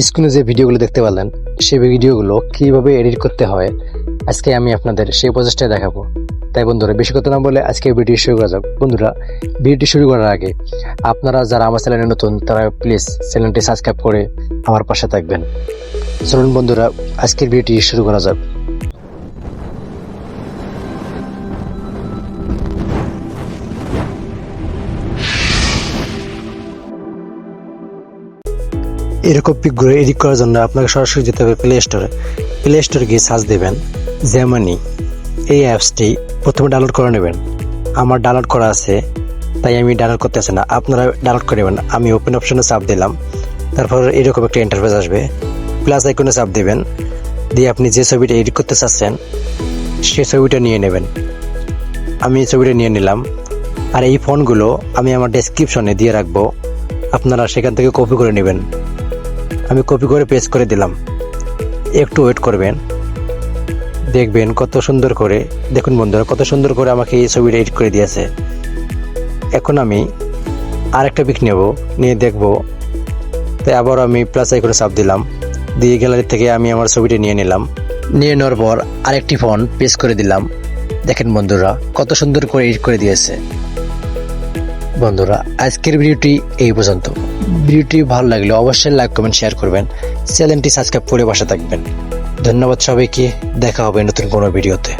স্ক্রিনে যে ভিডিওগুলো দেখতে পারলেন সেই ভিডিওগুলো কিভাবে এডিট করতে হয় আজকে আমি আপনাদের সেই প্রচেষ্টায় দেখাবো। তাই বন্ধুরা বেশি কথা না বলে আজকে ভিডিও শুরু করা যাক। বন্ধুরা ভিডিওটি শুরু করার আগে আপনারা যারা আমার চ্যানেলে নতুন তারা প্লিজ চ্যানেলটি সাবস্ক্রাইব করে আমার পাশে থাকবেন। চলুন বন্ধুরা আজকের ভিডিওটি শুরু করা যাক। এরকম পিকগুলো এডিট করার জন্য আপনাকে সরাসরি যেতে হবে প্লে স্টোরে গিয়ে সার্চ দেবেন জেমিনি। এই অ্যাপসটি প্রথমে ডাউনলোড করে নেবেন। আমার ডাউনলোড করা আছে তাই আমি ডাউনলোড করতে আসি না, আপনারা ডাউনলোড করে নেবেন। আমি ওপেন অপশনে চাপ দিলাম, তারপর এরকম একটা ইন্টারফেস আসবে, প্লাস আইকনে চাপ দেবেন, দিয়ে আপনি যে ছবিটা এডিট করতে চাচ্ছেন সেই ছবিটা নিয়ে নেবেন। আমি এই ছবিটা নিয়ে নিলাম। আর এই ফোনগুলো আমি আমার ডেসক্রিপশনে দিয়ে রাখবো, আপনারা সেখান থেকে কপি করে নেবেন। আমি কপি করে পেস্ট করে দিলাম, একটু ওয়েট করবেন, দেখবেন কত সুন্দর করে, দেখুন বন্ধুরা কত সুন্দর করে আমাকে এই ছবিটা এডিট করে দিয়েছে। এখন আমি আরেকটা পিক নেব, নিয়ে দেখব। তাই আবার আমি প্লাস আইকনে চাপ দিলাম, দিয়ে গ্যালারি থেকে আমি আমার ছবিটা নিয়ে নিলাম। নিয়ে নেওয়ার পর আরেকটি ফোন পেস্ট করে দিলাম। দেখেন বন্ধুরা কত সুন্দর করে এডিট করে দিয়েছে। বন্ধুরা আজকের ভিডিওটি এই পর্যন্ত। ভিডিওটি ভালো লাগলে অবশ্যই লাইক কমেন্ট শেয়ার করবেন, চ্যানেলটি সাবস্ক্রাইব করে পাশে থাকবেন। ধন্যবাদ সবাইকে, দেখা হবে নতুন কোনো ভিডিওতে।